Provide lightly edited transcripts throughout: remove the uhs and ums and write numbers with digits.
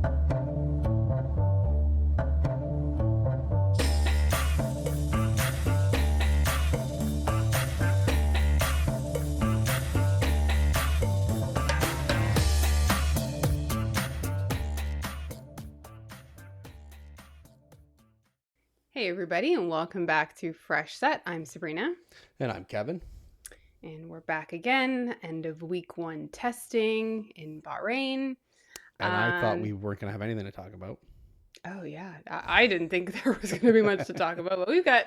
Hey everybody, and welcome back to Fresh Set. I'm Sabrina. And I'm Kevin. And we're back again, end of week 1 testing in Bahrain. And I thought we weren't going to have anything to talk about. Oh yeah, I didn't think there was going to be much to talk about, but we've got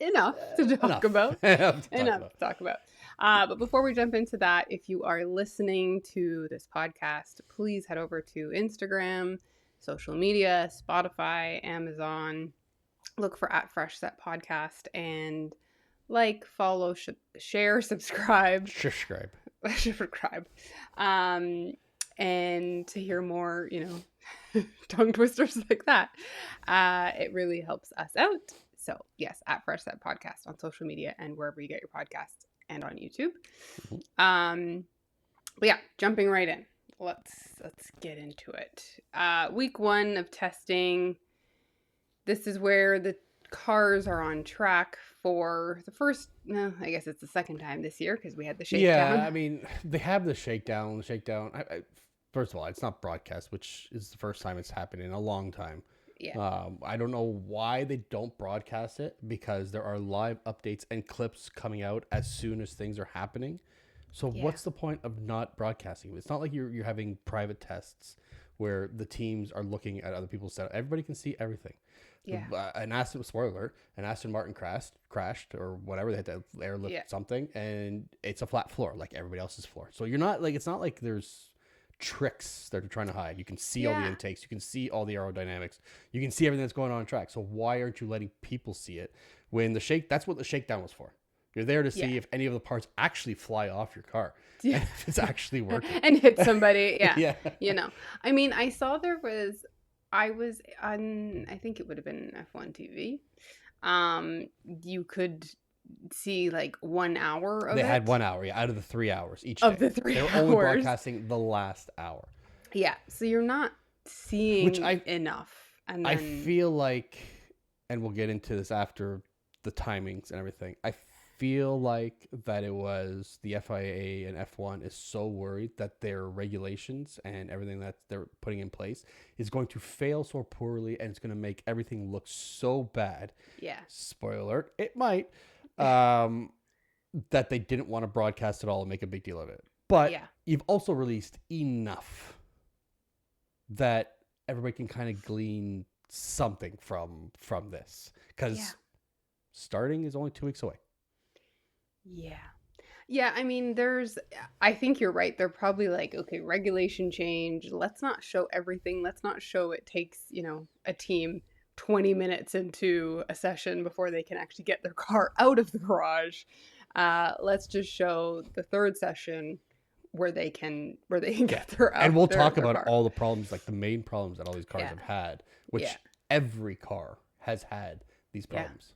enough to talk about. Enough to talk about. But before we jump into that, if you are listening to this podcast, please head over to Instagram, social media, Spotify, Amazon. Look for @FreshSet Podcast and like, follow, share, subscribe. Subscribe. And to hear more, tongue twisters like that. It really helps us out. So yes, @FreshSet Podcast on social media and wherever you get your podcasts and on YouTube. Mm-hmm. But yeah, jumping right in. Let's get into it. Week 1 of testing. This is where the cars are on track for the first, I guess it's the second time this year because we had the shakedown. Yeah, I mean, they have the shakedown. First of all, it's not broadcast, which is the first time it's happened in a long time. Yeah. I don't know why they don't broadcast it because there are live updates and clips coming out as soon as things are happening. So what's the point of not broadcasting? It's not like you're having private tests where the teams are looking at other people's setup. Everybody can see everything. Yeah. An Aston Martin crashed or whatever. They had to airlift something, and it's a flat floor like everybody else's floor. So you're not like, it's not like there's tricks that they're trying to hide. You can see all the intakes. You can see all the aerodynamics. You can see everything that's going on track. So why aren't you letting people see it when that's what the shakedown was for. You're there to see if any of the parts actually fly off your car. Yeah. And if it's actually working. And hit somebody. Yeah. Yeah. I mean, I saw I was on, I think it would have been F1 TV. You could see like 1 hour of it. They had 1 hour, out of the 3 hours each day. Of the 3 hours. They were only broadcasting the last hour. Yeah, so you're not seeing enough. And then... I feel like, and we'll get into this after the timings and everything, I feel like that it was the FIA and F1 is so worried that their regulations and everything that they're putting in place is going to fail so poorly and it's going to make everything look so bad. Yeah. Spoiler alert, it might. That they didn't want to broadcast it all and make a big deal of it. But you've also released enough that everybody can kind of glean something from this. Because starting is only 2 weeks away. Yeah, I mean, I think you're right. They're probably like, okay, regulation change. Let's not show everything. Let's not show it takes, a team 20 minutes into a session before they can actually get their car out of the garage. Let's just show the third session where they can get their and we'll talk about all the problems, like the main problems that all these cars have had, which every car has had these problems.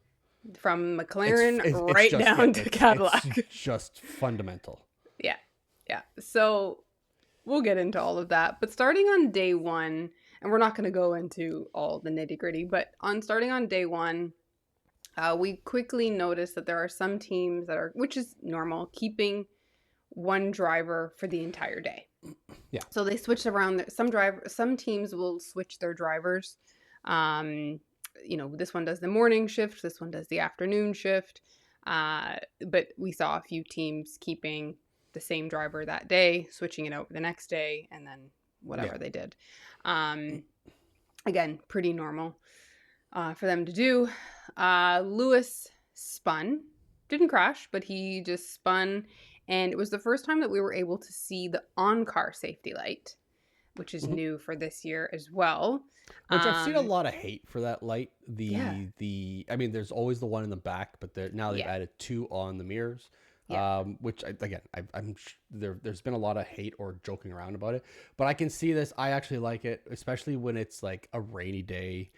From McLaren it's down to Cadillac. It's just fundamental. Yeah. So we'll get into all of that. But starting on day 1, and we're not going to go into all the nitty gritty, but starting on day 1, we quickly noticed that there are some teams that are, which is normal, keeping one driver for the entire day. Yeah. So they switched around. Some teams will switch their drivers. This one does the morning shift, this one does the afternoon shift. But we saw a few teams keeping the same driver that day, switching it out the next day, and then whatever they did. Again, pretty normal for them to do. Lewis spun, didn't crash, but he just spun. And it was the first time that we were able to see the on-car safety light, which is new for this year as well. Which I've seen a lot of hate for that light. I mean, there's always the one in the back, but now they've added 2 on the mirrors. Which there's been a lot of hate or joking around about it, but I can see this. I actually like it, especially when it's like a rainy day.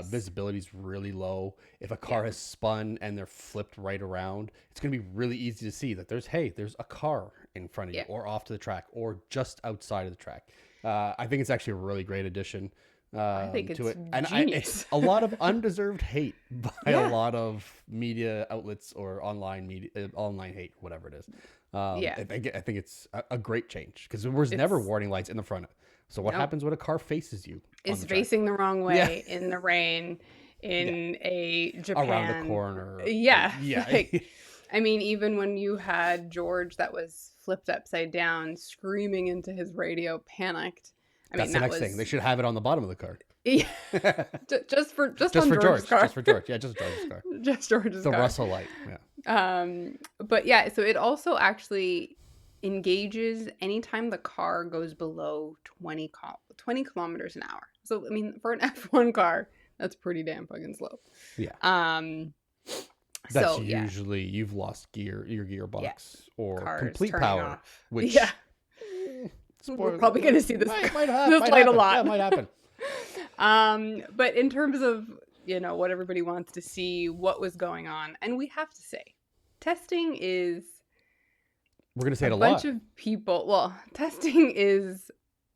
Visibility is really low. If a car has spun and they're flipped right around, it's going to be really easy to see that there's a car in front of you or off to the track or just outside of the track. I think it's actually a really great addition I think it's to it. And it's genius. a lot of undeserved hate by Yeah. a lot of media outlets or online media, online hate, whatever it is. Yeah. I think it's a great change because there was never warning lights in the front. So what No. happens when a car faces you on Is the track? facing the wrong Yeah. way in the rain Yeah. in a Japan. Around a corner. Yeah. Yeah. Like, I mean, even when you had George that was flipped upside down, screaming into his radio, panicked. I That's mean, the that next was thing. They should have it on the bottom of the car. yeah, just Just on for George's George. car. Just for George. Yeah, just George's car. Just George's The car. Russell light. Yeah. But yeah, so it also actually engages anytime the car goes below 20 kilometers an hour. So I mean, for an F1 car, that's pretty damn fucking slow. Yeah. That's usually you've lost your gearbox or Cars complete turning power, off. which We're probably going to see this might this happen. light a lot. Yeah, it might happen. But in terms of what everybody wants to see, what was going on, and we have to say, testing is we're going to say it a bunch lot. of people. Well, testing is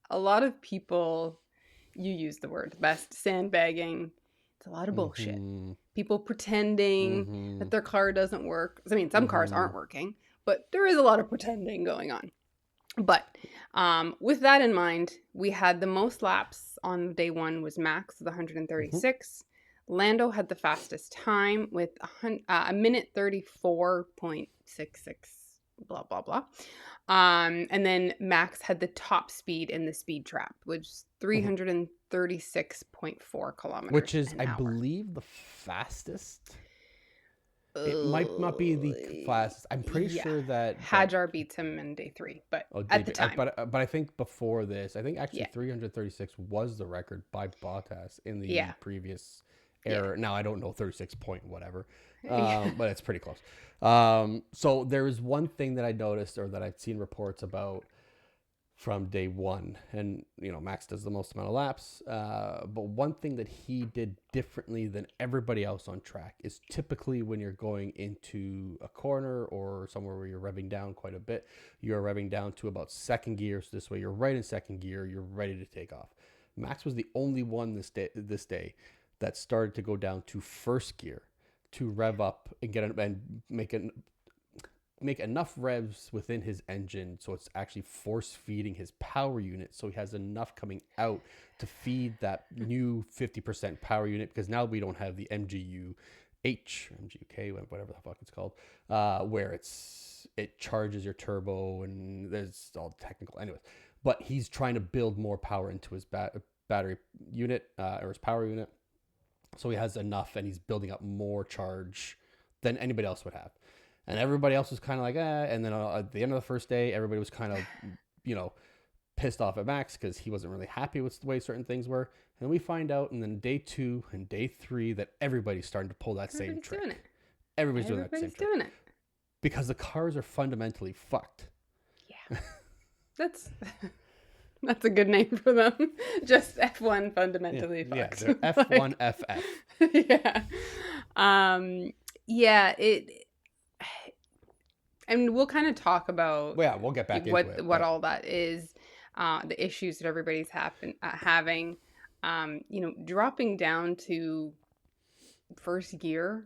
a lot of people. You use the word best sandbagging. It's a lot of bullshit. Mm-hmm. People pretending that their car doesn't work. I mean, some cars aren't working, but there is a lot of pretending going on. But with that in mind, we had the most laps on day one was Max with 136. Lando had the fastest time with a minute 34.66, blah, blah, blah. And then Max had the top speed in the speed trap, which is 336.4 kilometers which is, an I hour. believe, the fastest. It might not be the fastest. I'm pretty sure that Hadjar beats him in day 3, but at the time. But I think before this, I think actually 336 was the record by Bottas in the previous era. Now I don't know 36 point whatever, but it's pretty close. So there is one thing that I noticed or that I've seen reports about from day one, and Max does the most amount of laps, but one thing that he did differently than everybody else on track is typically when you're going into a corner or somewhere where you're revving down quite a bit, you're revving down to about second gear, so this way you're right in second gear, you're ready to take off. Max was the only one this day that started to go down to first gear to rev up and make enough revs within his engine so it's actually force feeding his power unit, so he has enough coming out to feed that new 50% power unit, because now we don't have the MGUK, whatever the fuck it's called, where it charges your turbo and there's all technical anyways. But he's trying to build more power into his battery unit or his power unit, so he has enough and he's building up more charge than anybody else would have. And everybody else was kind of like, and then at the end of the first day, everybody was kind of, pissed off at Max because he wasn't really happy with the way certain things were. And we find out in then day 2 and day 3 that everybody's starting to pull that same trick. Doing it. Everybody's doing that same trick. Doing it. Because the cars are fundamentally fucked. Yeah. That's a good name for them. Just F1 fundamentally fucked. Yeah, they're F1 FF. Yeah. And we'll kind of talk about we'll get back into it. What all that is, the issues that everybody's having. Dropping down to first gear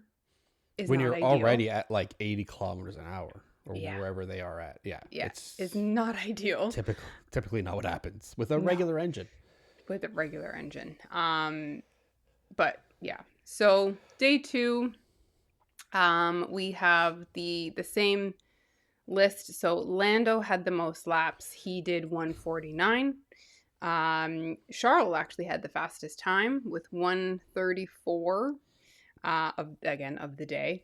is when not you're ideal. Already at like 80 kilometers an hour or wherever they are at. Yeah. It's not ideal. Typically not what happens with a regular engine. With a regular engine. But yeah. So day 2, we have the same list. So Lando had the most laps. He did 149. Charles actually had the fastest time with 134 of the day.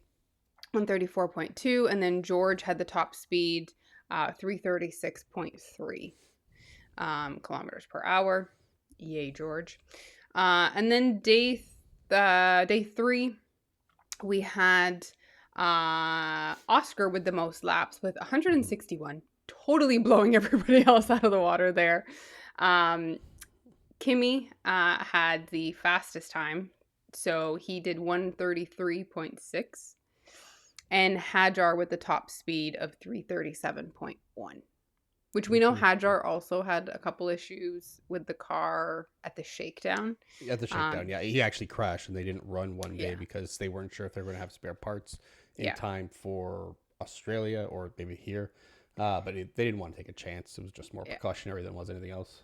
134.2, and then George had the top speed, 336.3 kilometers per hour. Yay, George. And then day 3, we had Oscar with the most laps with 161, totally blowing everybody else out of the water there. Kimi had the fastest time, so he did 133.6. And Hadjar with the top speed of 337.1. Which we know Hadjar also had a couple issues with the car at the shakedown. At the shakedown, yeah. He actually crashed and they didn't run one day because they weren't sure if they were going to have spare parts in time for Australia or maybe here. But they didn't want to take a chance. It was just more precautionary than it was anything else.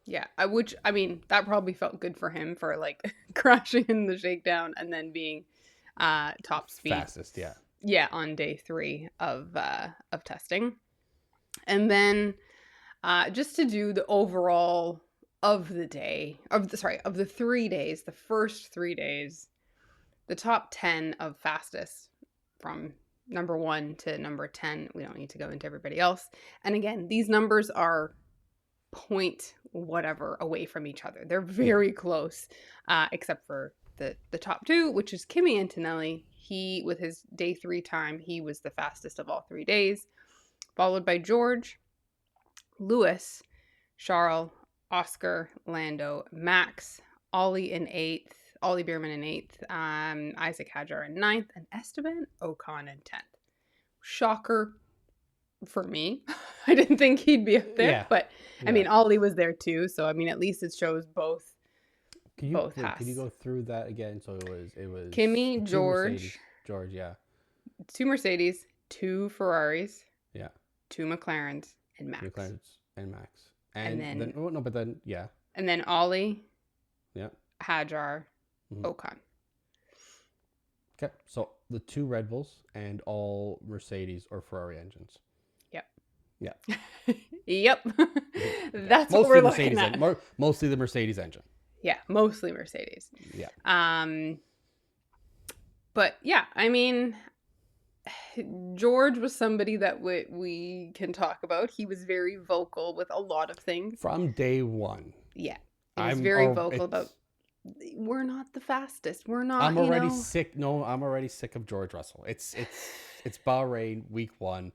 Yeah, I mean, that probably felt good for him for like crashing in the shakedown and then being top speed. Fastest, yeah. Yeah, on day 3 of testing. And then just to do the overall of the day, of the 3 days, the first 3 days, the top 10 of fastest from number 1 to number 10. We don't need to go into everybody else. And again, these numbers are point whatever away from each other. They're very close, except for the top 2, which is Kimi Antonelli. He, with his day 3 time, he was the fastest of all 3 days, followed by George, Lewis, Charles, Oscar, Lando, Max, Ollie in 8th, Ollie Bierman in 8th, Isaac Hadjar in 9th, and Esteban Ocon in 10th. Shocker for me. I didn't think he'd be up there, but I mean, Ollie was there too, so I mean, at least it shows both. Can you go through that again? So it was Kimi, George, 2 Mercedes, 2 Ferraris, 2 McLarens, and Max. And then Ollie, Hadjar, Ocon. Okay, so the 2 Red Bulls and all Mercedes or Ferrari engines. Yep. Yep. That's what we're looking at. Mostly the Mercedes engine. Yeah, mostly Mercedes. Yeah. But yeah, I mean, George was somebody that we can talk about. He was very vocal with a lot of things. From day 1. Yeah. He was very vocal about, we're not the fastest. We're not, I'm already sick. No, I'm already sick of George Russell. It's Bahrain week 1.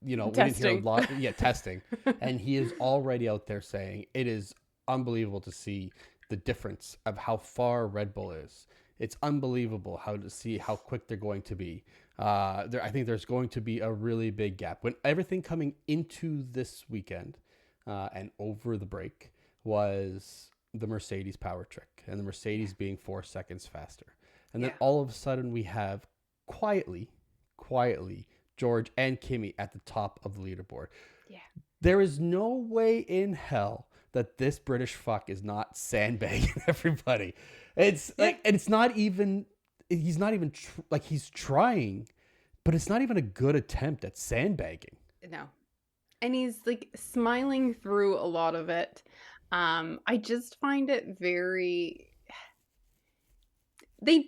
We didn't hear a lot. Testing. And he is already out there saying it is unbelievable to see the difference of how far Red Bull is. It's unbelievable to see how quick they're going to be. I think there's going to be a really big gap. When everything coming into this weekend and over the break was the Mercedes power trick and the Mercedes being 4 seconds faster. And then all of a sudden we have quietly, George and Kimi at the top of the leaderboard. Yeah. There is no way in hell that this British fuck is not sandbagging everybody. It's like, and it's not even, he's not even he's trying, but it's not even a good attempt at sandbagging. No. And he's like smiling through a lot of it. I just find it very, they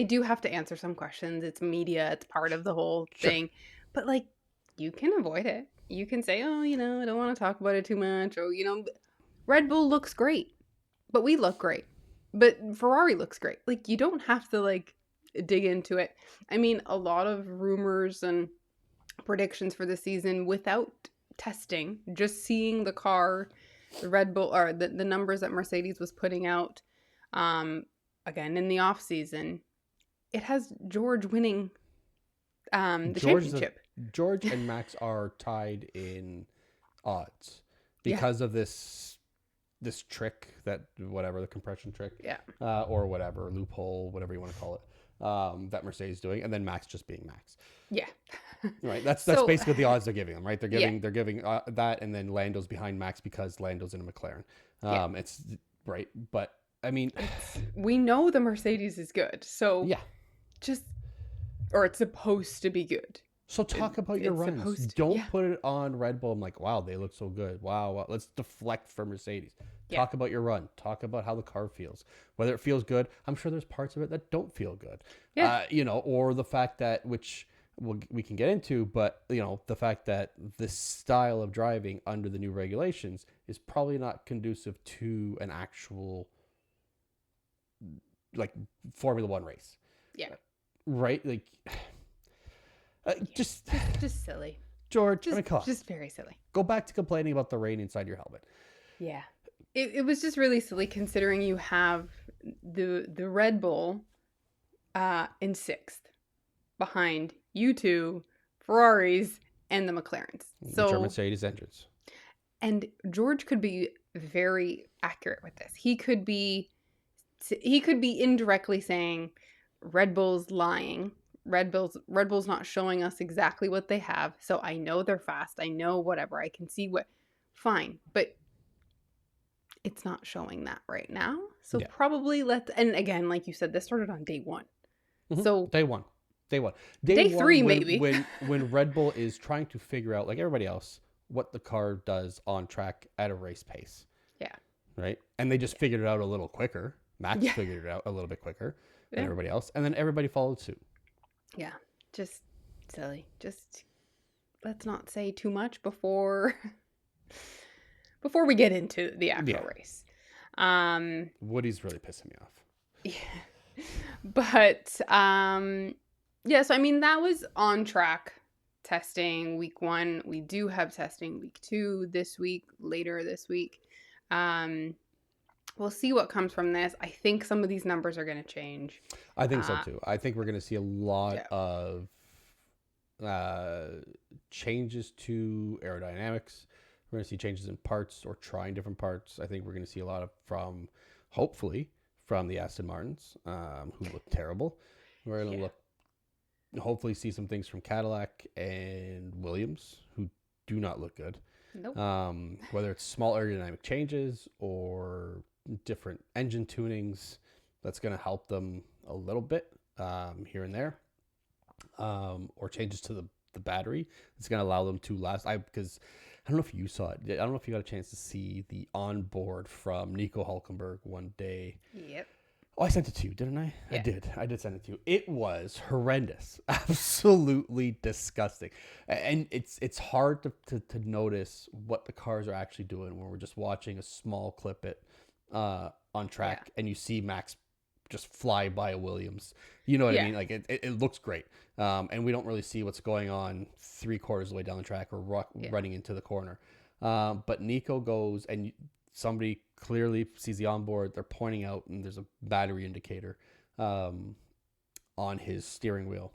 do have to answer some questions. It's media. It's part of the whole thing. But like, you can avoid it. You can say, oh, I don't want to talk about it too much. Or, Red Bull looks great, but we look great. But Ferrari looks great. Like, you don't have to like dig into it. I mean, a lot of rumors and predictions for the season without testing, just seeing the car, the Red Bull, or the numbers that Mercedes was putting out, again, in the off season, it has George winning the championship. George and Max are tied in odds because of this trick, that whatever, the compression trick, or whatever, loophole, whatever you want to call it, that Mercedes is doing, and then Max just being Max. Yeah. Right. That's basically the odds they're giving them, right? They're giving that, and then Lando's behind Max because Lando's in a McLaren. It's right, but I mean, we know the Mercedes is good, so or it's supposed to be good. So talk about your runs. Don't put it on Red Bull. I'm like, wow, they look so good. Wow, let's deflect from Mercedes. Talk about your run. Talk about how the car feels. Whether it feels good. I'm sure there's parts of it that don't feel good. Yeah. Or the fact that, which we can get into, but the fact that this style of driving under the new regulations is probably not conducive to an actual like Formula One race. Yeah. Right? Like, just silly. George, just very silly. Go back to complaining about the rain inside your helmet. Yeah. It was just really silly considering you have the Red Bull in 6th behind you two, Ferraris, and the McLarens. Which are Mercedes engines. And George could be very accurate with this. He could be indirectly saying Red Bull's lying. Red Bull's not showing us exactly what they have. So I know they're fast. I know whatever. I can see what. Fine, but it's not showing that right now. So probably and again, like you said, this started on day 1. Mm-hmm. So day one. Day 3 maybe. when Red Bull is trying to figure out, like everybody else, what the car does on track at a race pace. Yeah. Right? And they just figured it out a little quicker. Max figured it out a little bit quicker than everybody else. And then everybody followed suit. Yeah. Just silly. Just let's not say too much before we get into the actual race. Woody's really pissing me off. Yeah. But so I mean that was on track testing week 1. We do have testing week 2 later this week. We'll see what comes from this. I think some of these numbers are going to change. I think so too. I think we're going to see a lot of changes to aerodynamics. We're going to see changes in parts or trying different parts. I think we're going to see a lot of hopefully from the Aston Martins, who look terrible. We're going to hopefully see some things from Cadillac and Williams, who do not look good. Nope. Whether it's small aerodynamic changes or different engine tunings, that's going to help them a little bit here and there, or changes to the battery. It's going to allow them to last. Because I don't know if you saw it. I don't know if you got a chance to see the onboard from Nico Hulkenberg one day. Yep. Oh, I sent it to you, didn't I? Yeah. I did send it to you. It was horrendous. Absolutely disgusting. And it's hard to notice what the cars are actually doing when we're just watching a small clip on track and you see Max just fly by a Williams. You know what I mean? Like it looks great. And we don't really see what's going on 3/4 of the way down the track or running into the corner. But Nico goes and somebody clearly sees the onboard. They're pointing out, and there's a battery indicator on his steering wheel,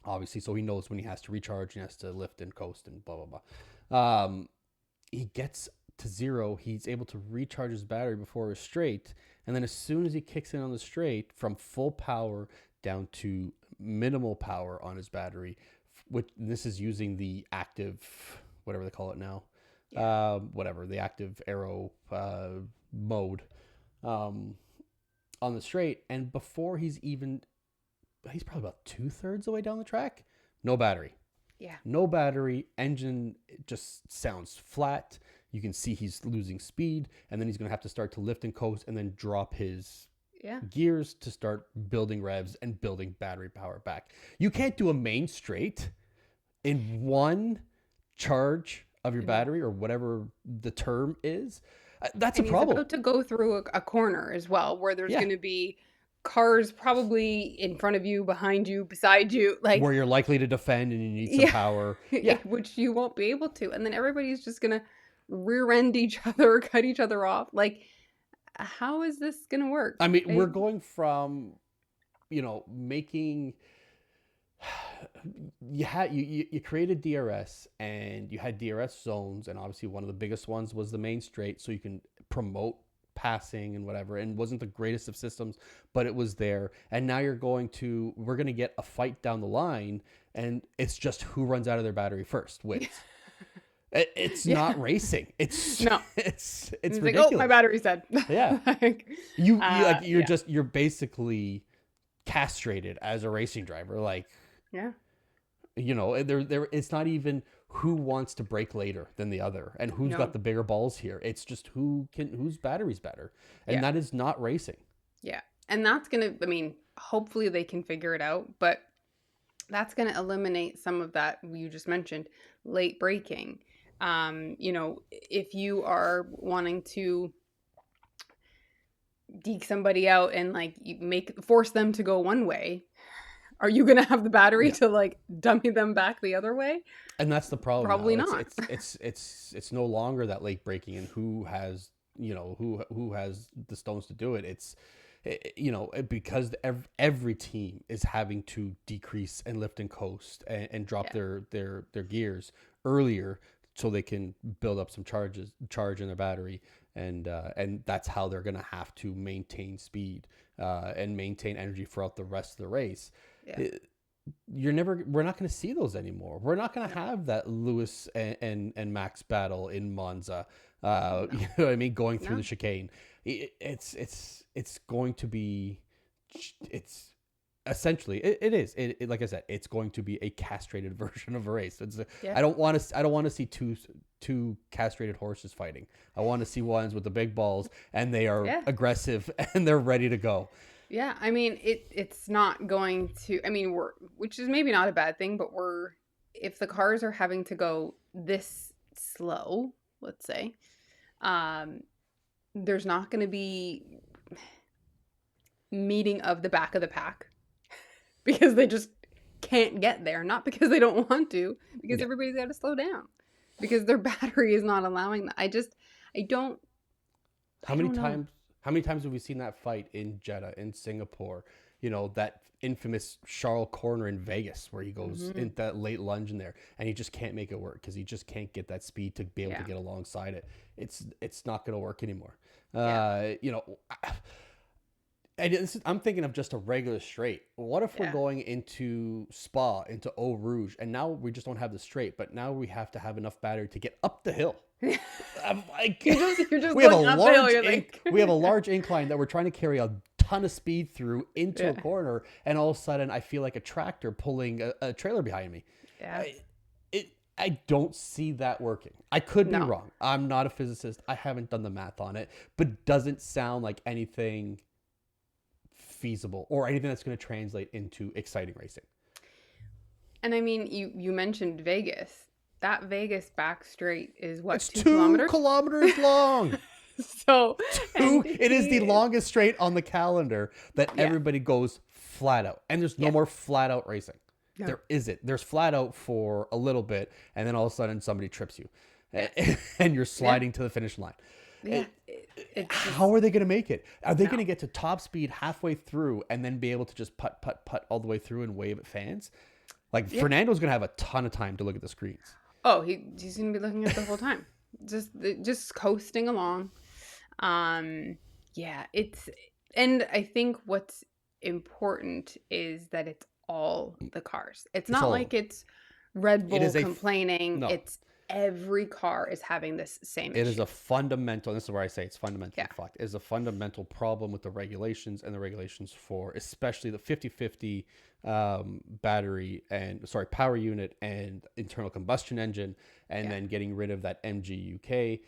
obviously, so he knows when he has to recharge and he has to lift and coast and blah blah blah. He gets to 0. He's able to recharge his battery before a straight, and then as soon as he kicks in on the straight, from full power down to minimal power on his battery, which this is using the active, whatever they call it now. The active aero mode on the straight, and before he's probably about 2/3 the way down the track, no battery. No battery. Engine just sounds flat. You can see he's losing speed, and then he's going to have to start to lift and coast and then drop his gears to start building revs and building battery power back. You can't do a main straight in one charge of your battery, or whatever the term is. That's a problem. He's about to go through a corner as well, where there's going to be cars probably in front of you, behind you, beside you, like where you're likely to defend and you need some power. Which you won't be able to. And then everybody's just going to rear end each other, cut each other off. Like, how is this going to work? I mean, we're going from, making... You created DRS, and you had DRS zones, and obviously one of the biggest ones was the main straight, so you can promote passing and whatever, and wasn't the greatest of systems, but it was there. And now we're going to get a fight down the line, and it's just who runs out of their battery first wins. It's not racing. It's ridiculous. Like, oh, my battery's dead. Yeah. You're basically castrated as a racing driver. Like, it's not even who wants to brake later than the other and who's got the bigger balls here. It's just whose battery's better. And that is not racing. Yeah. And that's going to, hopefully they can figure it out, but that's going to eliminate some of that you just mentioned, late braking. If you are wanting to deke somebody out and force them to go one way, are you going to have the battery to dummy them back the other way? And that's the problem. Probably not. It's no longer that late braking and who has, who has the stones to do it. because every team is having to decrease and lift and coast and drop their gears earlier so they can build up some charge in their battery, and that's how they're going to have to maintain speed and maintain energy throughout the rest of the race. Yeah. We're not going to see those anymore. We're not going to have that Lewis and Max battle in Monza. No. You know what I mean? Going through the chicane, it's going to be, it's essentially it is like I said, it's going to be a castrated version of a race. I don't want to see two castrated horses fighting. I want to see ones with the big balls and they are aggressive and they're ready to go. Yeah, I mean, it's not going to, I mean, which is maybe not a bad thing, but if the cars are having to go this slow, let's say, there's not going to be meeting of the back of the pack because they just can't get there. Not because they don't want to, because everybody's got to slow down because their battery is not allowing that. How many times have we seen that fight in Jeddah, in Singapore? That infamous Charles corner in Vegas where he goes in that late lunge in there and he just can't make it work because he just can't get that speed to be able to get alongside it. It's not going to work anymore. I'm thinking of just a regular straight. What if we're going into Spa, into Eau Rouge, and now we just don't have the straight, but now we have to have enough battery to get up the hill? I'm like, we have a large incline that we're trying to carry a ton of speed through into a corner, and all of a sudden I feel like a tractor pulling a trailer behind me. I don't see that working. I could be wrong. I'm not a physicist. I haven't done the math on it, but it doesn't sound like anything feasible or anything that's going to translate into exciting racing. And I mean, you mentioned Vegas. That Vegas back straight is what, it's 2 kilometers long. So it is the longest straight on the calendar that everybody goes flat out, and there's no more flat out racing. No. There isn't. There's flat out for a little bit, and then all of a sudden somebody trips you, and you're sliding to the finish line. Yeah. How are they going to make it? Are they going to get to top speed halfway through and then be able to just putt all the way through and wave at fans? Like Fernando's going to have a ton of time to look at the screens. Oh, he's going to be looking at it the whole time, just coasting along. And I think what's important is that it's all the cars. It's not like it's Red Bull complaining. It's every car is having this same issue. It is a fundamental, and this is where I say it's fundamentally fucked. It is a fundamental problem with the regulations and the regulations for especially the 50/50 power unit and internal combustion engine, and then getting rid of that MGUK,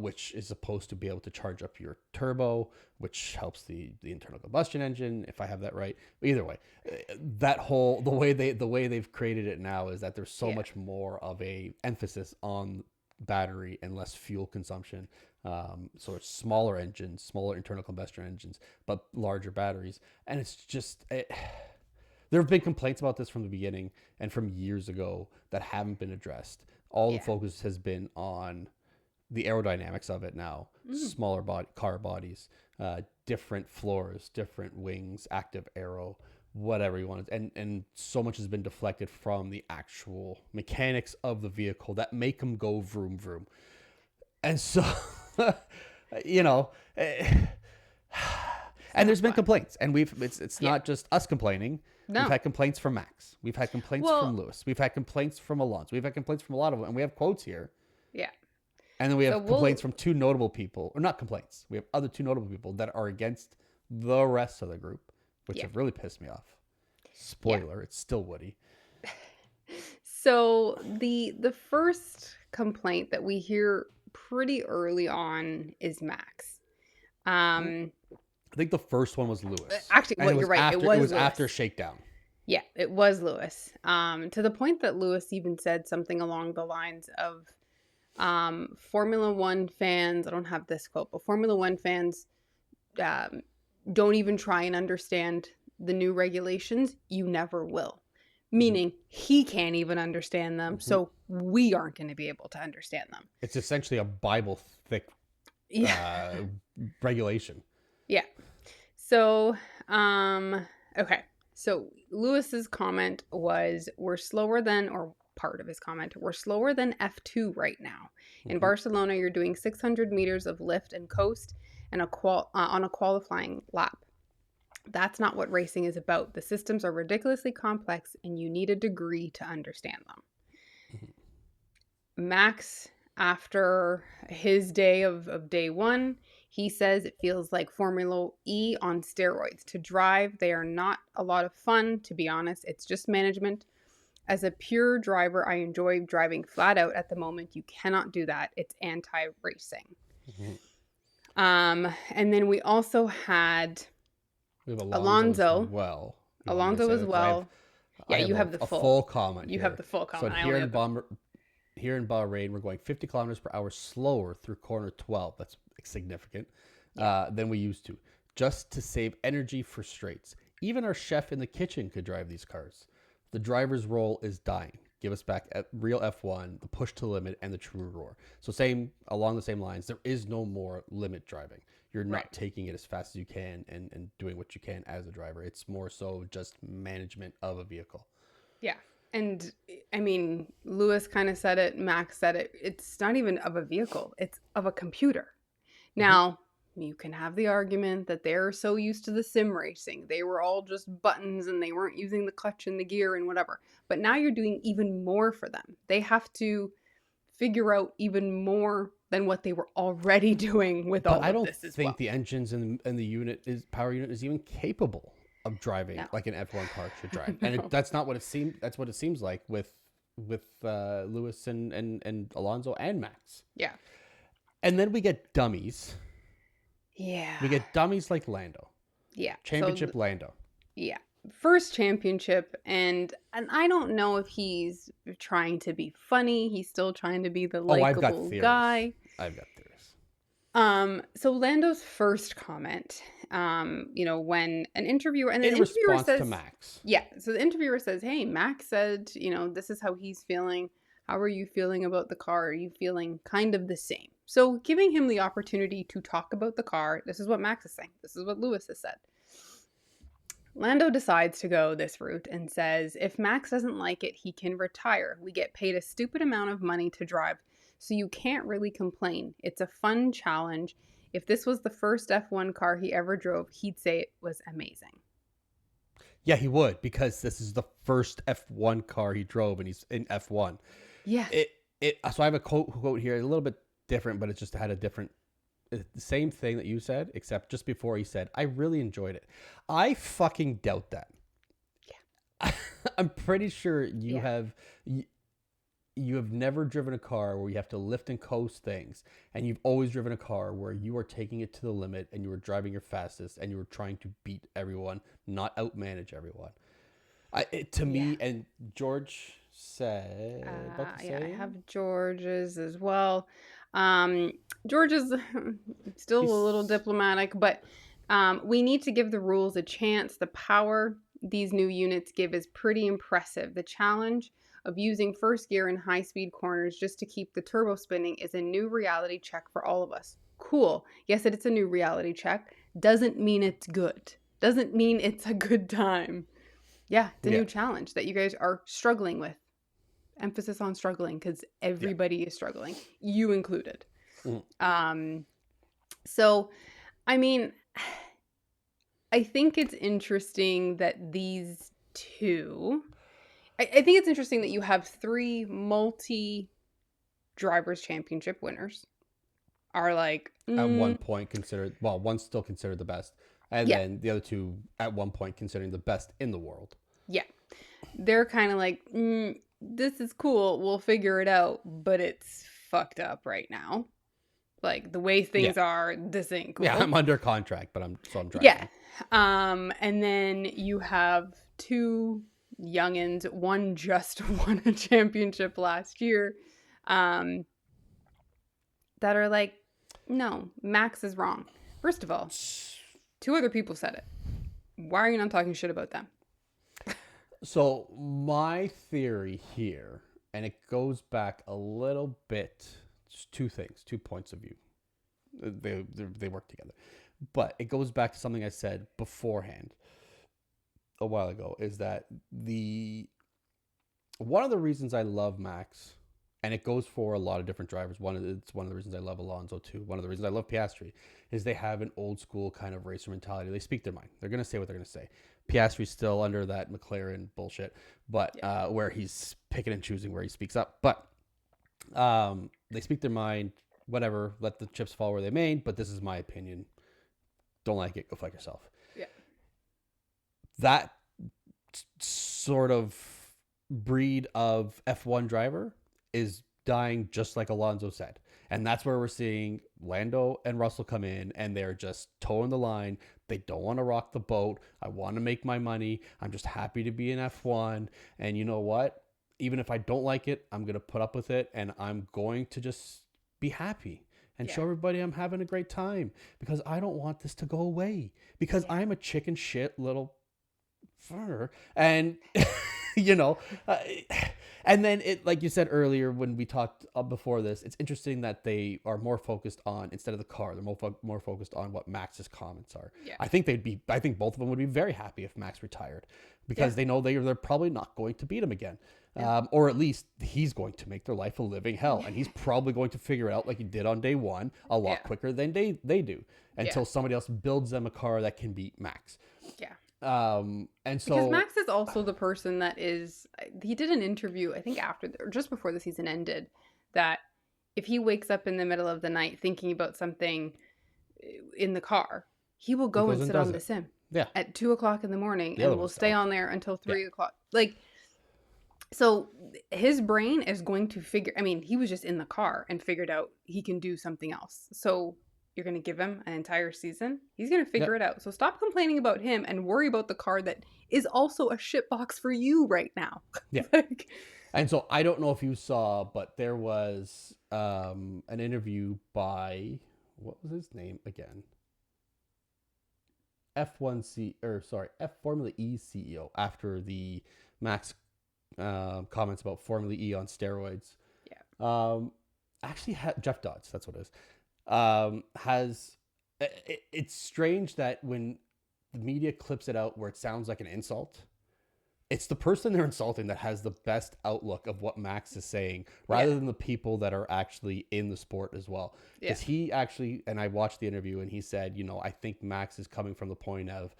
which is supposed to be able to charge up your turbo, which helps the internal combustion engine, if I have that right. Either way, the way they've created it now is that there's so much more of a emphasis on battery and less fuel consumption. So it's smaller engines, smaller internal combustion engines, but larger batteries, and it's just there have been complaints about this from the beginning and from years ago that haven't been addressed. All the focus has been on the aerodynamics of it now. Smaller car bodies, different floors, different wings, active aero, whatever you want. And so much has been deflected from the actual mechanics of the vehicle that make them go vroom vroom. And so, and there's been complaints, and it's not just us complaining. No. We've had complaints from Max. We've had complaints from Lewis. We've had complaints from Alonso. We've had complaints from a lot of them, and we have quotes here. Yeah. And then we have complaints from two notable people, or not complaints. We have other two notable people that are against the rest of the group, which have really pissed me off. Spoiler, it's still Woody. So the first complaint that we hear pretty early on is Max. I think the first one was Lewis. Actually, you're right. It was after Shakedown. Yeah, it was Lewis. To the point that Lewis even said something along the lines of Formula One fans, I don't have this quote, but Formula One fans don't even try and understand the new regulations. You never will. Meaning he can't even understand them, so we aren't going to be able to understand them. It's essentially a Bible thick regulation. Yeah. So, okay. So Lewis's comment was, we're slower than, or part of his comment, we're slower than F2 right now. In Mm-hmm. Barcelona, you're doing 600 meters of lift and coast and on a qualifying lap. That's not what racing is about. The systems are ridiculously complex and you need a degree to understand them. Max, after his day of day one, he says it feels like Formula E on steroids. To drive, they are not a lot of fun, to be honest. It's just management. As a pure driver, I enjoy driving flat out at the moment. You cannot do that. It's anti-racing. Mm-hmm. And then we also had We have Alonso as Alonso. well. You want me to Alonso say as that? 'Cause well. I Yeah, have you have the a full. full comment You here. have the full So comment. I here only in have the. here in Bahrain, we're going 50 kilometers per hour slower through corner 12. That's significant than we used to, just to save energy for straights. Even our chef in the kitchen could drive these cars. The driver's role is dying. Give us back real F1, the push to limit, and the true roar. So along the same lines, there is no more limit driving. You're not Right. taking it as fast as you can and doing what you can as a driver. It's more so just management of a vehicle. Yeah. And I mean, Lewis kind of said it, Max said it. It's not even of a vehicle, it's of a computer. Mm-hmm. Now, you can have the argument that they're so used to the sim racing. They were all just buttons and they weren't using the clutch and the gear and whatever. But now you're doing even more for them. They have to figure out even more than what they were already doing with But all I of don't this as think well. the engines and the power unit is even capable of driving No. like an F1 car should drive. No. And that's not what it seems. That's what it seems like with Lewis and Alonso and Max. Yeah. And then we get dummies. Yeah. We get dummies like Lando. Yeah. Championship Lando. Yeah. First championship, and I don't know if he's trying to be funny. He's still trying to be the Oh, I've got likable theories. guy. I've got theories. So Lando's first comment, when an interviewer In response says, to Max. yeah, so the interviewer says, "Hey, Max said, this is how he's feeling. How are you feeling about the car? Are you feeling kind of the same?" So giving him the opportunity to talk about the car, this is what Max is saying. This is what Lewis has said. Lando decides to go this route and says, if Max doesn't like it, he can retire. We get paid a stupid amount of money to drive, so you can't really complain. It's a fun challenge. If this was the first F1 car he ever drove, he'd say it was amazing. Yeah, he would, because this is the first F1 car he drove, and he's in F1. Yeah. So I have a quote here, a little bit different, but it just had a different, the same thing that you said, except just before he said, I really enjoyed it. I fucking doubt that. Yeah. I'm pretty sure you Yeah. have never driven a car where you have to lift and coast things, and you've always driven a car where you are taking it to the limit and you are driving your fastest and you are trying to beat everyone, not outmanage evereverone. To me, and George said about the Yeah, I same. have George's as well. George is still a little diplomatic, but we need to give the rules a chance. The power these new units give is pretty impressive. The challenge of using first gear in high-speed corners just to keep the turbo spinning is a new reality check for all of us. Cool. Yes, it's a new reality check. Doesn't mean it's good. Doesn't mean it's a good time. Yeah, it's a new challenge that you guys are struggling with. Emphasis on struggling, because everybody is struggling, you included. So I mean, I think it's interesting that these two, I think it's interesting that you have three multi drivers championship winners are like at one point considered, well, one's still considered the best, and yeah, then the other two at one point considering the best in the world. yeah, they're kind of like, this is cool, we'll figure it out, but it's fucked up right now. Like the way things are, this ain't cool. Yeah, I'm under contract, but I'm driving. Yeah. And then you have two youngins. One just won a championship last year. That are like, no, Max is wrong. First of all, two other people said it. Why are you not talking shit about them? So my theory here, and it goes back a little bit, two things, 2 points of view. They work together. But it goes back to something I said beforehand a while ago, is that one of the reasons I love Max, and it goes for a lot of different drivers. It's one of the reasons I love Alonso too. One of the reasons I love Piastri is they have an old school kind of racer mentality. They speak their mind. They're going to say what they're going to say. Piastri's still under that McLaren bullshit, but where he's picking and choosing where he speaks up. But they speak their mind. Whatever. Let the chips fall where they may. But this is my opinion. Don't like it. Go fuck yourself. Yeah. That sort of breed of F1 driver is dying, just like Alonso said. And that's where we're seeing Lando and Russell come in, and they're just towing the line. They don't want to rock the boat. I want to make my money. I'm just happy to be in F1. And you know what? Even if I don't like it, I'm going to put up with it, and I'm going to just be happy and show everybody I'm having a great time, because I don't want this to go away, because I'm a chicken shit little fur. And you know, and then it, like you said earlier when we talked before this, it's interesting that they are more focused on, instead of the car, they're more focused on what Max's comments are. Yeah. I think both of them would be very happy if Max retired, because they know they're probably not going to beat him again. Or at least he's going to make their life a living hell, and he's probably going to figure it out like he did on day one a lot quicker than they do, until somebody else builds them a car that can beat Max. Yeah. And so, because Max is also the person that he did an interview, I think or just before the season ended, that if he wakes up in the middle of the night thinking about something in the car, he will go and sit on the sim at 2:00 in the morning and will stay on there until 3:00. Like, so his brain is going to he was just in the car and figured out he can do something else. So you're going to give him an entire season. He's going to figure it out. So stop complaining about him and worry about the car that is also a shitbox for you right now. Yeah. And so I don't know if you saw, but there was an interview by, what was his name again? Formula E CEO, after the Max comments about Formula E on steroids. Yeah. Actually, Jeff Dodds, that's what it is. It's strange that when the media clips it out where it sounds like an insult, it's the person they're insulting that has the best outlook of what Max is saying, rather than the people that are actually in the sport as well. Because he actually, and I watched the interview, and he said, I think Max is coming from the point of,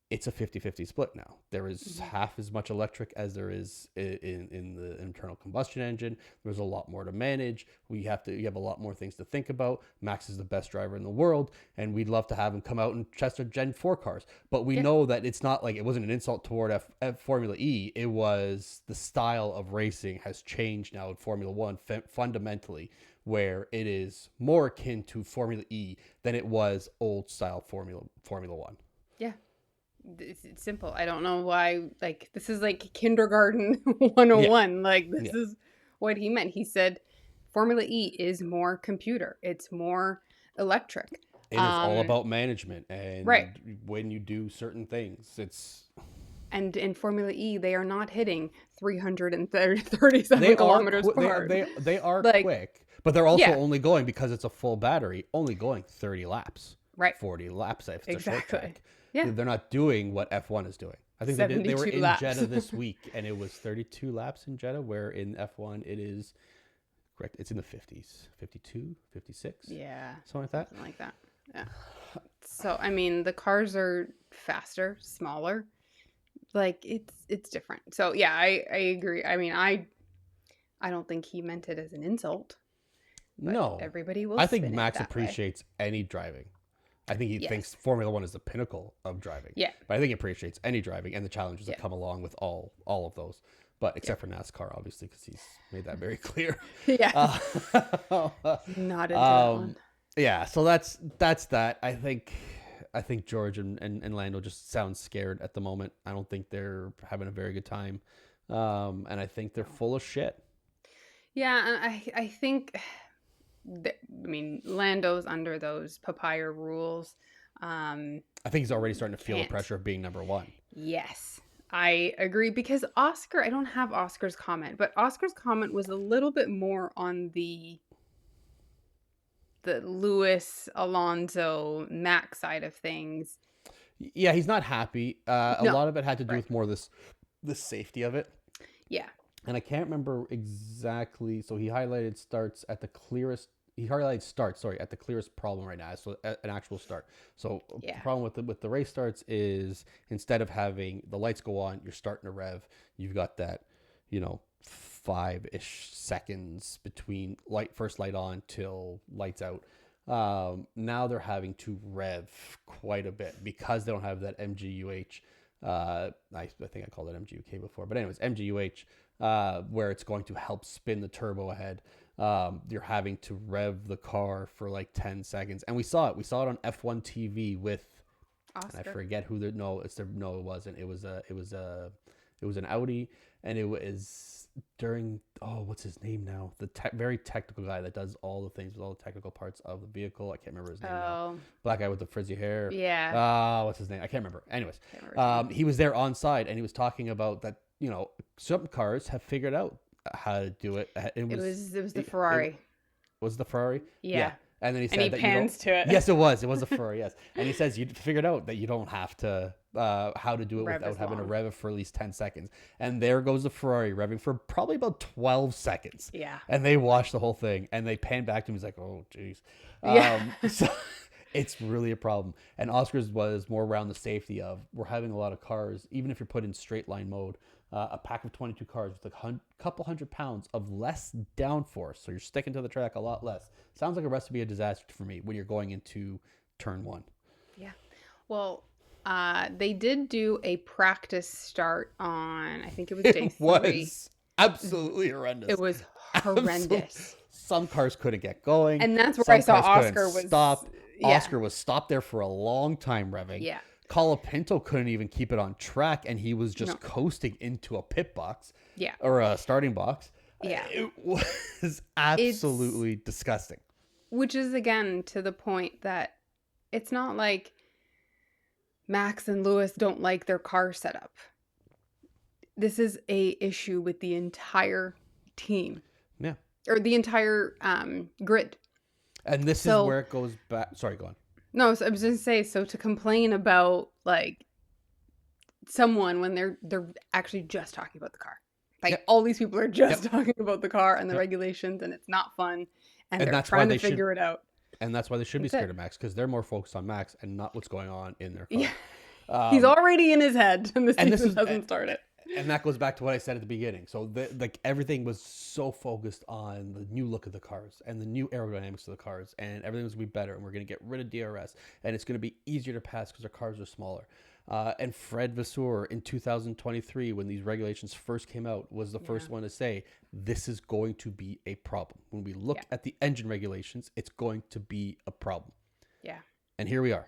it's a 50-50 split now. There is half as much electric as there is in the internal combustion engine. There's a lot more to manage. You have a lot more things to think about. Max is the best driver in the world, and we'd love to have him come out and test our Gen 4 cars. But we know that it's not like, it wasn't an insult toward Formula E. It was the style of racing has changed now in Formula 1 fundamentally, where it is more akin to Formula E than it was old style Formula 1. Yeah. It's simple. I don't know why, this is like kindergarten 101. This is what he meant. He said Formula E is more computer. It's more electric. It is all about management and when you do certain things. And in Formula E, they are not hitting 337 kilometers per hour. They are quick, but they're also only going, because it's a full battery, only going 30 laps. Right. 40 laps if it's a short track. Yeah. They're not doing what F1 is doing. I think they were in laps. Jeddah this week, and it was 32 laps in Jeddah, where in F1 it is, correct, it's in the 50s, 52, 56. Yeah. Something like that. Something like that. Yeah. So, the cars are faster, smaller. It's different. So, yeah, I agree. I don't think he meant it as an insult. No. Everybody will. I think Max appreciates any driving. I think he thinks Formula 1 is the pinnacle of driving. Yeah. But I think he appreciates any driving and the challenges that come along with all of those. But except for NASCAR, obviously, because he's made that very clear. Yeah. Not into that one. Yeah, so that's that. I think George and Lando just sound scared at the moment. I don't think they're having a very good time. And I think they're full of shit. Yeah, and I think... Lando's under those papaya rules. I think he's already starting to feel the pressure of being number one. Yes, I agree, because Oscar, I don't have Oscar's comment, but Oscar's comment was a little bit more on the the Lewis, Alonso, Max side of things. Yeah, he's not happy. A No, lot of it had to do right. with more the safety of it. Yeah. And I can't remember exactly. So he highlighted starts at the clearest. He highlighted starts, sorry, at the clearest problem right now. So an actual start. So the Yeah. problem with the race starts is instead of having the lights go on, you're starting to rev. You've got that, 5-ish seconds between first light on till lights out. Now they're having to rev quite a bit because they don't have that MGUH. I think I called it MGUK before, but anyways, MGUH, where it's going to help spin the turbo ahead. You're having to rev the car for like 10 seconds, and we saw it. We saw it on F1 TV with, Oscar. and I forget who the no, it wasn't. It was an Audi, and it was during what's his name now? The very technical guy that does all the things with all the technical parts of the vehicle. I can't remember his name now. Black guy with the frizzy hair. Yeah. What's his name? I can't remember. Anyways, he was there on side, and he was talking about that. Some cars have figured out how to do it. It was the Ferrari. Was the Ferrari? Yeah. And then he said that pans to it. Yes, it was a Ferrari. Yes, and he says you figured out that you don't have to how to do it without having to rev it for at least 10 seconds. And there goes the Ferrari revving for probably about 12 seconds. Yeah. And they watch the whole thing, and they pan back to him. He's like, "Oh, geez." So it's really a problem. And Oscar's was more around the safety of we're having a lot of cars, even if you're put in straight line mode. A pack of 22 cars with a couple hundred pounds of less downforce. So you're sticking to the track a lot less. Sounds like a recipe of disaster for me when you're going into turn 1. Yeah. Well, they did do a practice start on, I think it was day 3. It was absolutely horrendous. It was horrendous. Some cars couldn't get going. And that's where I saw Oscar was stopped. Yeah. Oscar was stopped there for a long time revving. Yeah. Colapinto couldn't even keep it on track, and he was just coasting into a pit box. Yeah. Or a starting box. Yeah. It was absolutely disgusting. Which is, again, to the point that it's not like Max and Lewis don't like their car setup. This is a issue with the entire team. Yeah. Or the entire grid. And this is where it goes back. Sorry, go on. No, so I was just going to say, so to complain about like someone when they're actually just talking about the car. Like all these people are just talking about the car and the regulations, and it's not fun, and they're trying to figure it out. And that's why they should be scared of Max, because they're more focused on Max and not what's going on in their car. Yeah. He's already in his head, and the season hasn't started. And that goes back to what I said at the beginning. So everything was so focused on the new look of the cars and the new aerodynamics of the cars, and everything was going to be better, and we're going to get rid of DRS, and it's going to be easier to pass because our cars are smaller. And Fred Vasseur in 2023, when these regulations first came out, was the first one to say, this is going to be a problem. When we look at the engine regulations, it's going to be a problem. Yeah. And here we are.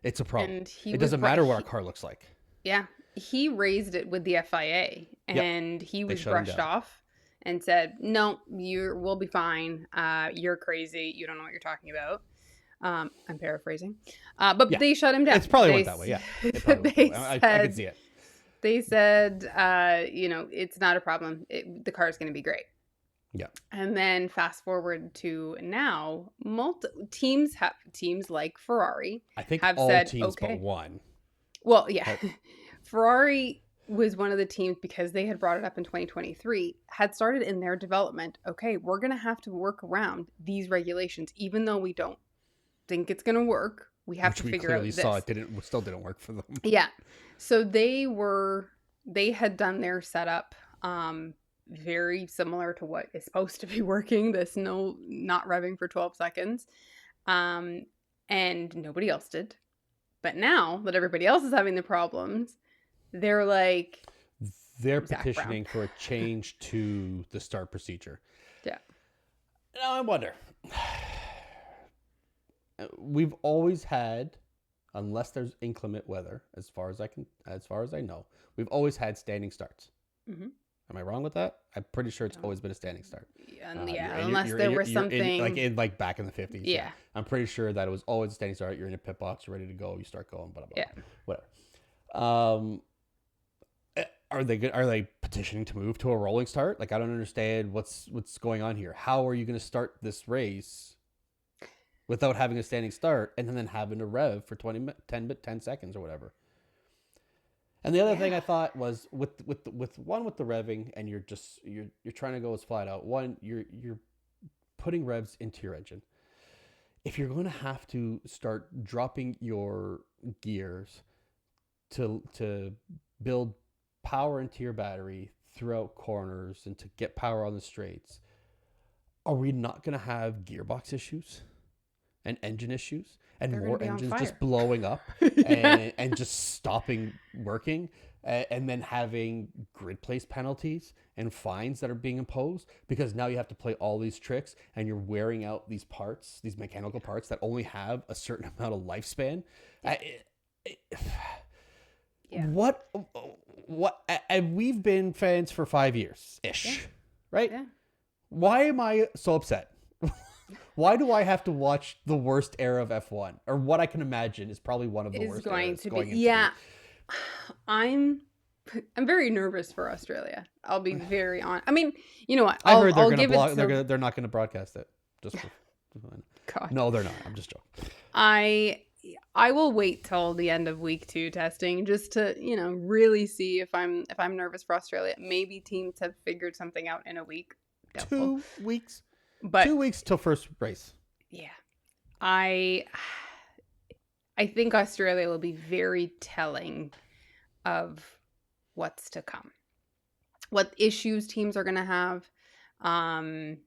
It's a problem. And it doesn't matter what our car looks like. Yeah. He raised it with the FIA, and he was brushed off and said, no, we'll be fine. You're crazy. You don't know what you're talking about. I'm paraphrasing. But they shut him down. It's probably went that way, yeah. I can see it. They said, it's not a problem. The car is going to be great. Yeah. And then fast forward to now, teams like Ferrari I think have all said, teams but one. Well, yeah. Ferrari was one of the teams, because they had brought it up in 2023, had started in their development. Okay, we're going to have to work around these regulations, even though we don't think it's going to work. We have to figure out this. Which we clearly saw it still didn't work for them. Yeah. So they had done their setup very similar to what is supposed to be working. This not revving for 12 seconds. And nobody else did. But now that everybody else is having the problems, they're like... They're petitioning for a change to the start procedure. Yeah. Now I wonder... We've always had, unless there's inclement weather, as far as I know, we've always had standing starts. Mm-hmm. Am I wrong with that? I'm pretty sure it's always been a standing start. Unless there was something back in the 50s. Yeah. I'm pretty sure that it was always a standing start. You're in a pit box, you're ready to go, you start going, blah, blah, blah. Whatever. Are they petitioning to move to a rolling start? Like, I don't understand what's going on here. How are you going to start this race without having a standing start and then having to rev for 10 seconds or whatever. And the other thing I thought was with the revving, and you're trying to go as flat out. One, you're putting revs into your engine. If you're going to have to start dropping your gears to build power into your battery throughout corners and to get power on the straights, are we not going to have gearbox issues and engine issues and more engines just blowing up and just stopping working, and then having grid place penalties and fines that are being imposed because now you have to play all these tricks and you're wearing out these parts, these mechanical parts that only have a certain amount of lifespan? What and we've been fans for 5 years ish, right? Why am I so upset? Why do I have to watch the worst era of F1, or what I can imagine is probably one of the worst eras going into I'm very nervous for Australia. I'll be very honest. I mean, you know what? I heard they're not going to broadcast it. Just for, God. No, they're not. I'm just joking. I will wait till the end of week 2 testing just to, really see if I'm nervous for Australia. Maybe teams have figured something out in a week. Doubtful. 2 weeks. But 2 weeks till first race. Yeah. I think Australia will be very telling of what's to come. What issues teams are going to have. And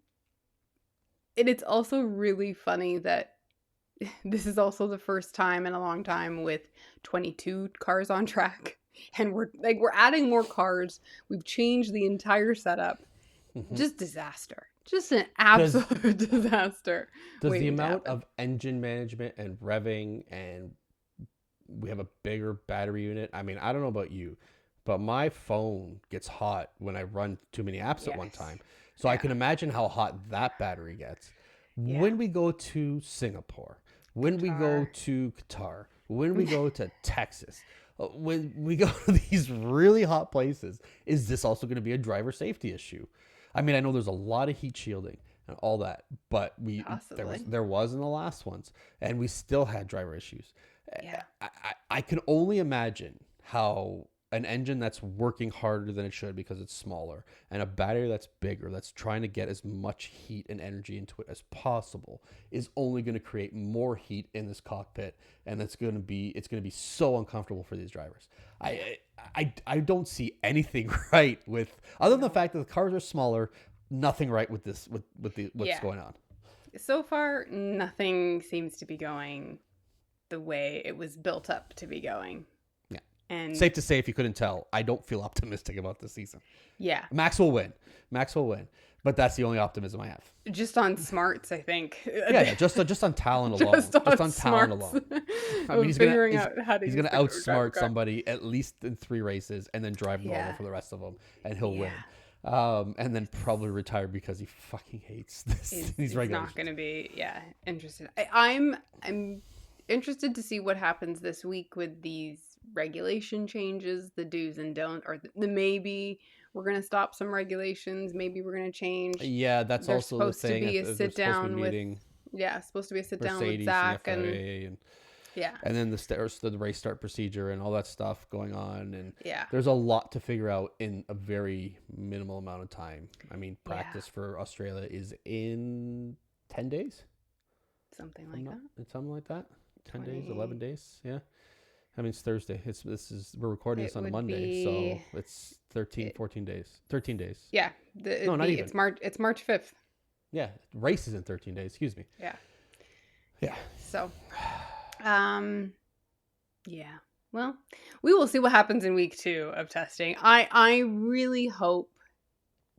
it's also really funny that this is also the first time in a long time with 22 cars on track, and we're adding more cars. We've changed the entire setup. Mm-hmm. Just disaster. Just an absolute disaster. Does the amount of engine management and revving, and we have a bigger battery unit? I mean, I don't know about you, but my phone gets hot when I run too many apps at one time. So I can imagine how hot that battery gets. Yeah. When we go to Singapore, when we go to Qatar, when we go to Texas, when we go to these really hot places, is this also going to be a driver safety issue? I mean, I know there's a lot of heat shielding and all that, but there was in the last ones, and we still had driver issues. Yeah. I can only imagine how an engine that's working harder than it should because it's smaller, and a battery that's bigger, that's trying to get as much heat and energy into it as possible, is only going to create more heat in this cockpit, and it's going to be so uncomfortable for these drivers. I don't see anything right with, other than the fact that the cars are smaller, nothing right with this with what's going on. So far, nothing seems to be going the way it was built up to be going. And safe to say, if you couldn't tell, I don't feel optimistic about this season. Yeah. Max will win. But that's the only optimism I have. Just on smarts, I think. Yeah, just on talent alone. Just on talent alone. I mean, he's going to outsmart somebody at least in 3 races and then drive normal for the rest of them, and he'll win. And then probably retire because he fucking hates these regulations. He's not going to be interested. I'm interested to see what happens this week with these regulation changes, the do's and don'ts, or the maybe we're going to stop some regulations, maybe we're going to change. Yeah, that's also the thing. Supposed to be a sit down with Zach and and then the race start procedure and all that stuff going on, and there's a lot to figure out in a very minimal amount of time. I mean, practice for Australia is in 10 days, something like that. 10 days, 11 days. Yeah. I mean, it's Thursday. We're recording this on a Monday, so it's 14 days. 13 days. Yeah. Not even. It's March 5th. Yeah. Race is in 13 days. Excuse me. Yeah. Yeah. So, yeah. Well, we will see what happens in week 2 of testing. I really hope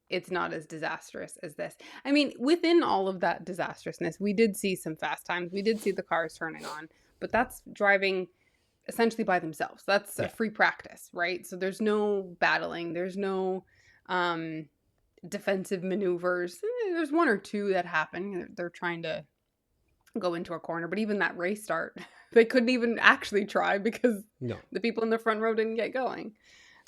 it's not as disastrous as this. I mean, within all of that disastrousness, we did see some fast times. We did see the cars turning on, but that's driving essentially by themselves. That's a free practice, right? So there's no battling. There's no defensive maneuvers. There's 1 or 2 that happen. They're trying to go into a corner, but even that race start, they couldn't even actually try because the people in the front row didn't get going.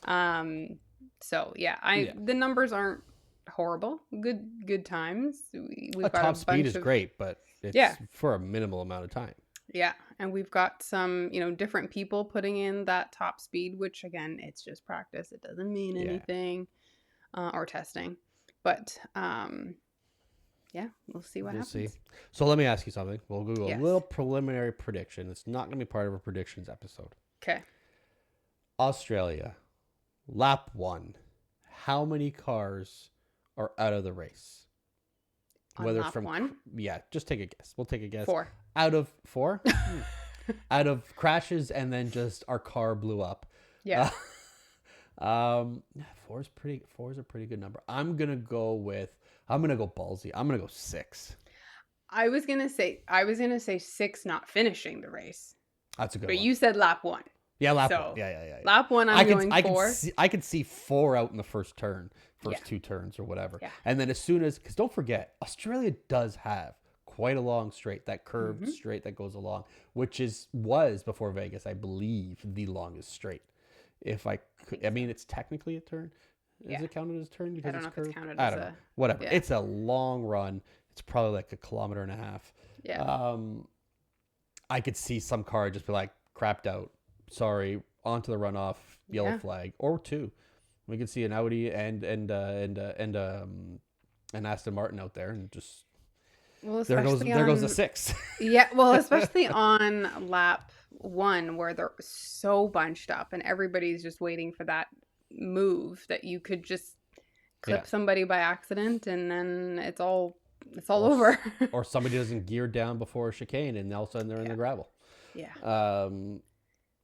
So the numbers aren't horrible. Good times. We've A got top a speed bunch is of great, but it's yeah. for a minimal amount of time. Yeah, and we've got some, different people putting in that top speed, which again, it's just practice. It doesn't mean anything, or testing. But yeah, we'll see what happens. See. So let me ask you something. We'll do a Yes. little preliminary prediction. It's not going to be part of a predictions episode. Okay. Australia, lap 1. How many cars are out of the race? On lap from 1? Yeah, just take a guess. We'll take a guess. 4. Out of 4? Out of crashes and then just our car blew up. Yeah. 4 is a pretty good number. I'm gonna go ballsy. I'm gonna go 6. I was gonna say 6 not finishing the race. That's a good but one. you said lap 1. Yeah, lap 1. Yeah. Lap 1, I'm going 4. I could see 4 out in the first 2 turns or whatever. Yeah. And then because don't forget, Australia does have quite a long straight, that curved straight that goes along, which was before Vegas, I believe, the longest straight. If I could, I mean, it's technically a turn. Is it counted as a turn because I don't know it's if curved? it's counted I as don't know. a Whatever. Yeah. It's a long run. It's probably like 1.5 kilometers. Yeah. I could see some car just be like, crapped out. Sorry, onto the runoff, yellow flag, or 2. We could see an Audi and an Aston Martin out there, and just there goes a 6. Yeah, well, especially on lap 1 where they're so bunched up and everybody's just waiting for that move that you could just clip somebody by accident and then it's all over. Or somebody doesn't gear down before a chicane and all of a sudden they're in the gravel. Yeah.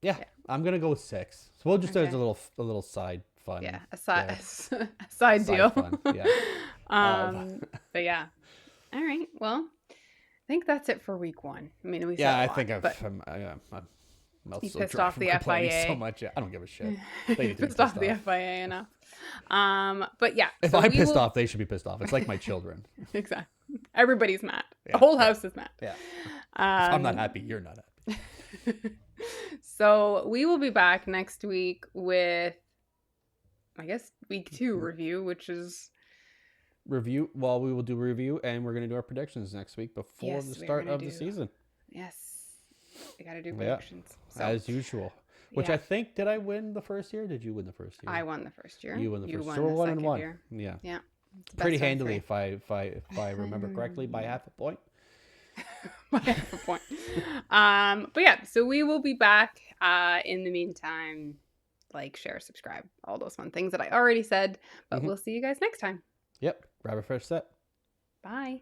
Yeah, I'm gonna go with 6. So we'll just do a little side fun. Yeah, a side deal. Fun. Yeah. But yeah. All right. Well, I think that's it for week 1. I mean, we said a lot, I think I'm you pissed off the FIA so much. I don't give a shit. They pissed off the FIA enough. But yeah. If I'm pissed off, they should be pissed off. It's like my children. Exactly. Everybody's mad. The whole house is mad. Yeah. If I'm not happy, you're not happy. So we will be back next week with, I guess, week 2 review, which is review. Well, we will do review, and we're going to do our predictions next week before the start of the season. Yes, we got to do predictions as usual. Which I think, did I win the first year? Did you win the first year? I won the first year. You won the first year. So we're 1-1. Year. Yeah. Yeah. Pretty handily, if I remember correctly, by half a point. By half a point. But yeah, so we will be back. In the meantime, like, share, subscribe, all those fun things that I already said. But we'll see you guys next time. Yep. Grab a fresh set. Bye.